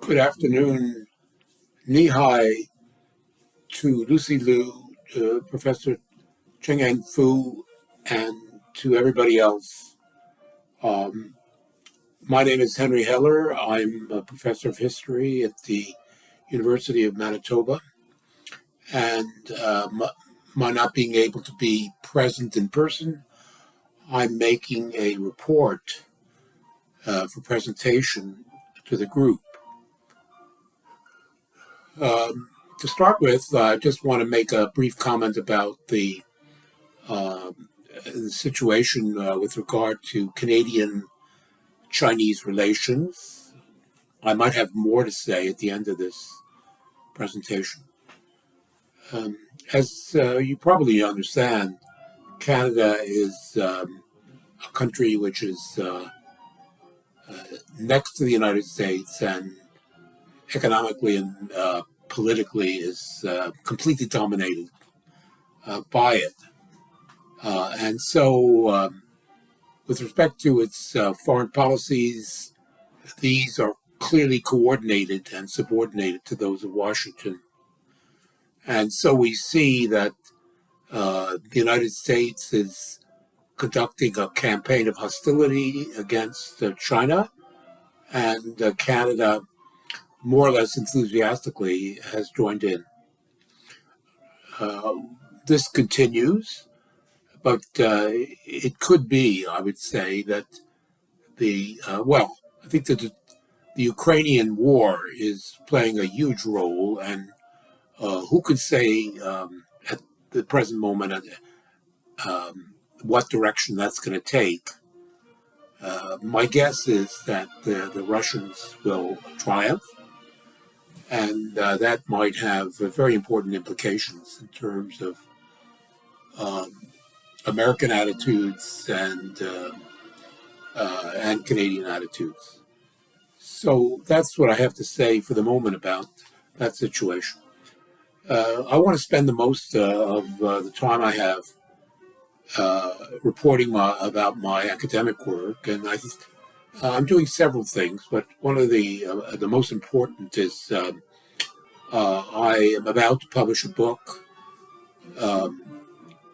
Good afternoon. Nihai to Lucy Liu, to Professor Cheng-Eng Fu, and to everybody else. My name is Henry Heller. I'm a professor of history at the University of Manitoba. And my not being able to be present in person, I'm making a report for presentation to the group. To start with, I just want to make a brief comment about the situation with regard to Canadian-Chinese relations. I might have more to say at the end of this presentation. As you probably understand, Canada is a country which is next to the United States and economically and politically is completely dominated by it. And so with respect to its foreign policies, these are clearly coordinated and subordinated to those of Washington. And so we see that the United States is conducting a campaign of hostility against China, and Canada, more or less enthusiastically, has joined in. This continues, but it could be, I would say, that I think that the Ukrainian war is playing a huge role, and who could say at the present moment what direction that's going to take? My guess is that the Russians will triumph, and that might have very important implications in terms of American attitudes and Canadian attitudes. So that's what I have to say for the moment about that situation. I want to spend the most of the time I have reporting about my academic work, and I'm doing several things, but one of the most important is I am about to publish a book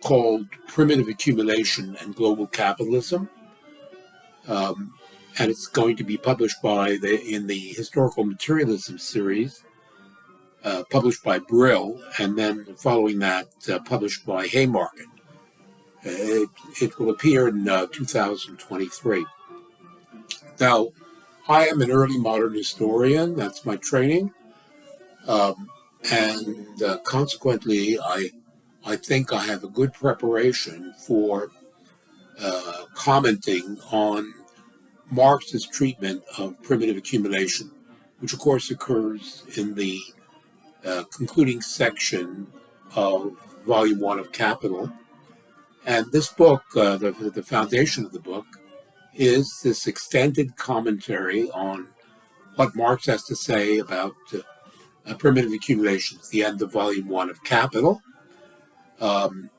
called Primitive Accumulation and Global Capitalism. And it's going to be published in the Historical Materialism series, published by Brill, and then following that, published by Haymarket. It will appear in 2023. Now, I am an early modern historian. That's my training. And consequently, I think I have a good preparation for commenting on Marx's treatment of primitive accumulation, which of course occurs in the concluding section of Volume 1 of Capital. And this book, the foundation of the book, is this extended commentary on what Marx has to say about primitive accumulation at the end of Volume 1 of Capital. And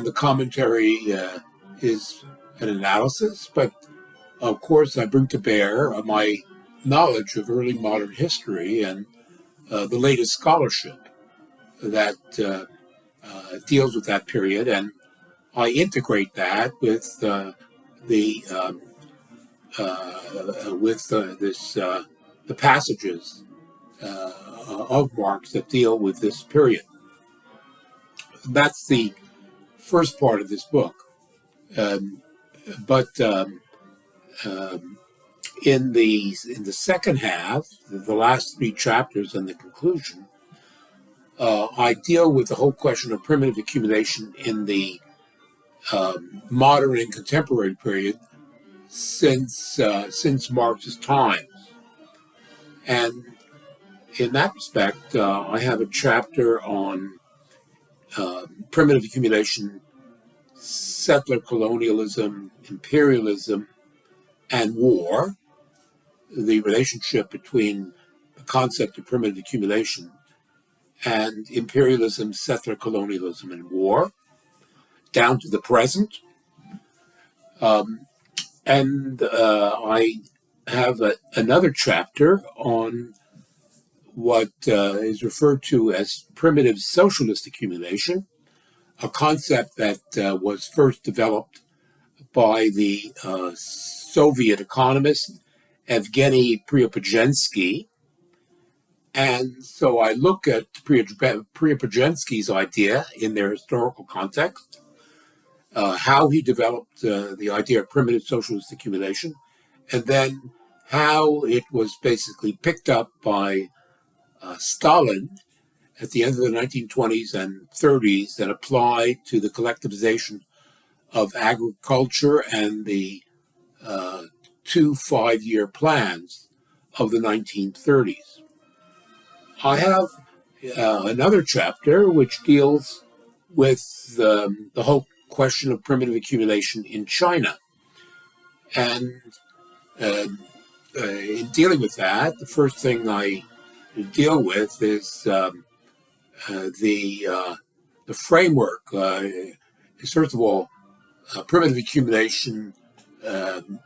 the commentary is an analysis, but of course I bring to bear my knowledge of early modern history and the latest scholarship that deals with that period, and I integrate that with the passages of Marx that deal with this period. That's the first part of this book, but in the second half, the last three chapters and the conclusion, I deal with the whole question of primitive accumulation in the modern and contemporary period since Marx's time. And in that respect, I have a chapter on primitive accumulation, settler colonialism, imperialism, and war, the relationship between the concept of primitive accumulation and imperialism, settler colonialism, and war, down to the present. And I have another chapter on what is referred to as primitive socialist accumulation, a concept that was first developed by the Soviet economist Evgeny Preobrazhensky. And so I look at Preobrazhensky's idea in their historical context, how he developed the idea of primitive socialist accumulation, and then how it was basically picked up by Stalin at the end of the 1920s and 30s and applied to the collectivization of agriculture and the two 5-year plans of the 1930s. I have another chapter which deals with the whole question of primitive accumulation in China. And in dealing with that, the first thing I deal with is the framework. First of all, primitive accumulation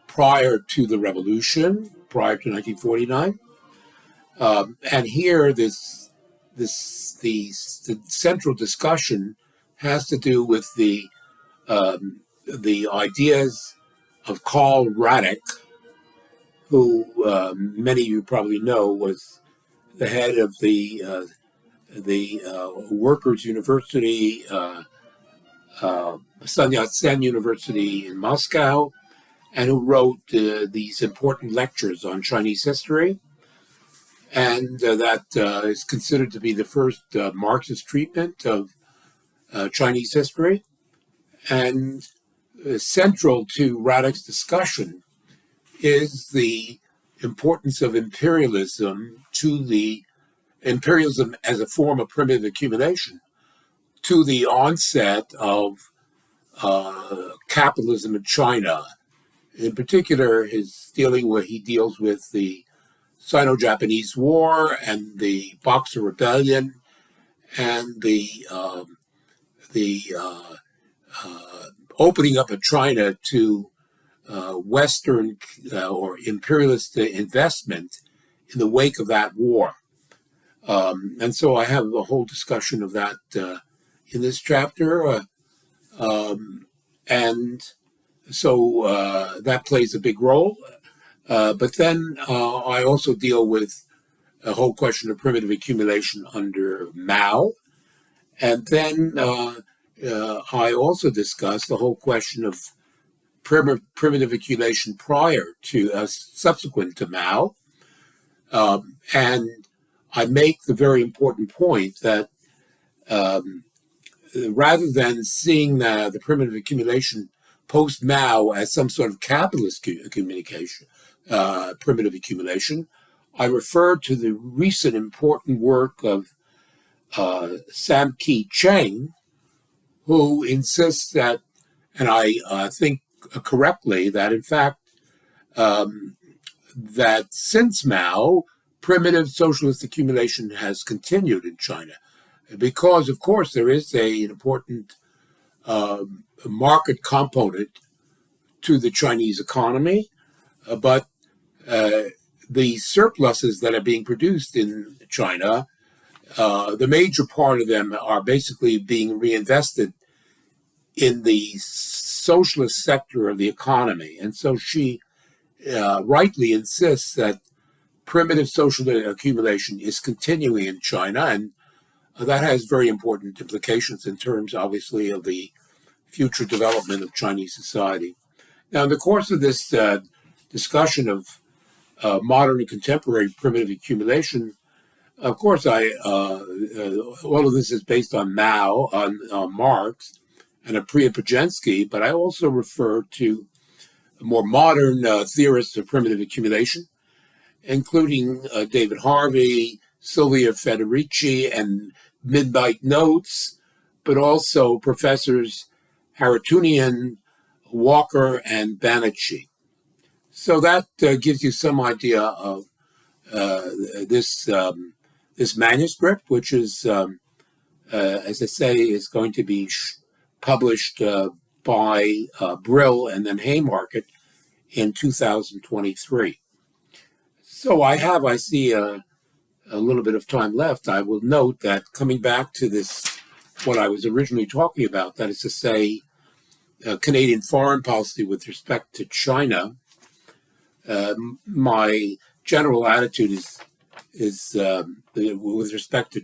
prior to the revolution, prior to 1949. And here, the central discussion has to do with the ideas of Karl Radek, who many of you probably know was the head of the Workers' University, Sun Yat-sen University in Moscow, and who wrote these important lectures on Chinese history. And that is considered to be the first Marxist treatment of Chinese history. And central to Radek's discussion is the importance of imperialism as a form of primitive accumulation to the onset of capitalism in China. In particular, he deals with the Sino-Japanese War and the Boxer Rebellion and the opening up of China to Western or imperialist investment in the wake of that war. And so I have a whole discussion of that in this chapter. And so that plays a big role. But then I also deal with a whole question of primitive accumulation under Mao. And then I also discuss the whole question of primitive accumulation subsequent to Mao. And I make the very important point that rather than seeing the primitive accumulation post-Mao as some sort of capitalist primitive accumulation, I refer to the recent important work of Sam Kee-cheng, who insists that, and I think correctly, that in fact, that since Mao, primitive socialist accumulation has continued in China. Because, of course, there is an important market component to the Chinese economy, but the surpluses that are being produced in China, the major part of them are basically being reinvested in the socialist sector of the economy. And so she rightly insists that primitive social accumulation is continuing in China, and that has very important implications in terms, obviously, of the future development of Chinese society. Now, in the course of this discussion of modern and contemporary primitive accumulation, of course, all of this is based on Mao, on Marx, and a Preobrazhensky, but I also refer to more modern theorists of primitive accumulation, including David Harvey, Silvia Federici, and Midnight Notes, but also professors Haroutunian, Walker, and Banachie. So that gives you some idea of this manuscript, which is, as I say, is going to be published by Brill and then Haymarket in 2023. So I see a little bit of time left. I will note that coming back to this, what I was originally talking about, that is to say, Canadian foreign policy with respect to China, my general attitude is with respect to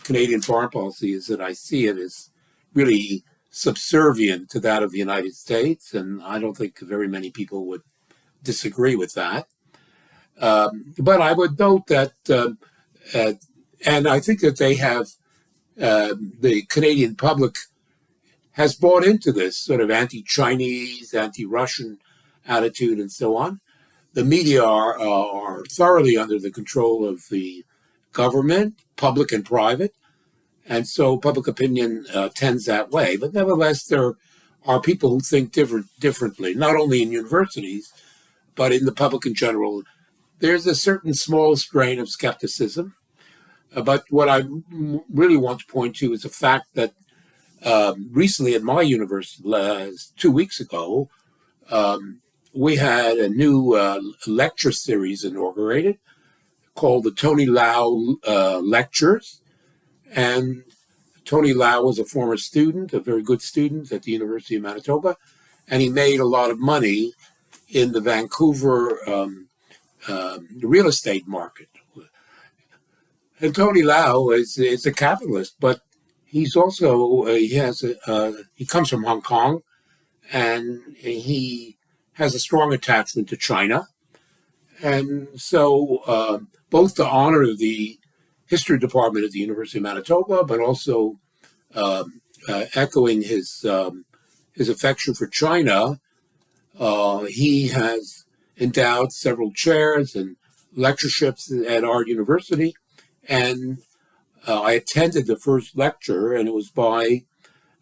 Canadian foreign policy is that I see it as really subservient to that of the United States, and I don't think very many people would disagree with that. But I would note that, and I think that they have, the Canadian public has bought into this sort of anti-Chinese, anti-Russian attitude and so on. The media are thoroughly under the control of the government, public and private, and so public opinion tends that way. But nevertheless, there are people who think differently, not only in universities, but in the public in general. There's a certain small strain of skepticism. But what I really want to point to is the fact that recently at my university, 2 weeks ago, we had a new lecture series inaugurated called the Tony Lau Lectures. And Tony Lau was a former student, a very good student at the University of Manitoba, and he made a lot of money in the Vancouver real estate market. And Tony Lau is a capitalist, but he's also he comes from Hong Kong, and he has a strong attachment to China, and so both to honor the history department at the University of Manitoba, but also echoing his affection for China, he has endowed several chairs and lectureships at our university, and I attended the first lecture, and it was by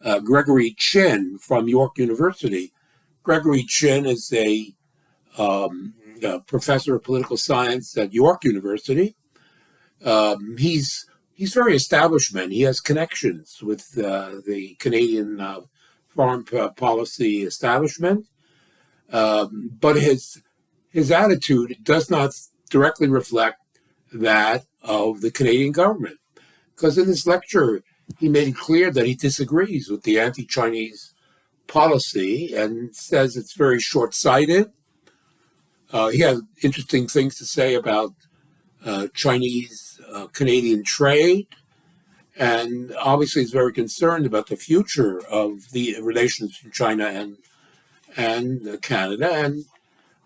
Gregory Chin from York University. Gregory Chin is a professor of political science at York University. He's very establishment. He has connections with the Canadian foreign policy establishment, but his attitude does not directly reflect that of the Canadian government. Because in this lecture, he made it clear that he disagrees with the anti-Chinese policy and says it's very short-sighted. He has interesting things to say about Chinese-Canadian trade, and obviously is very concerned about the future of the relations between China and Canada. And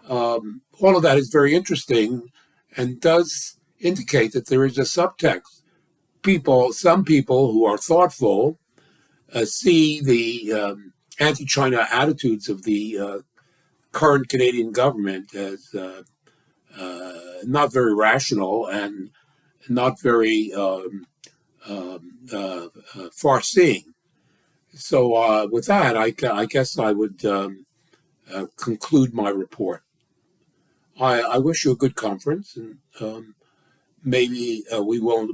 all of that is very interesting and does indicate that there is a subtext. Some people who are thoughtful see the anti-China attitudes of the current Canadian government as not very rational and not very far-seeing. So with that, I guess I would conclude my report. I wish you a good conference, and maybe we'll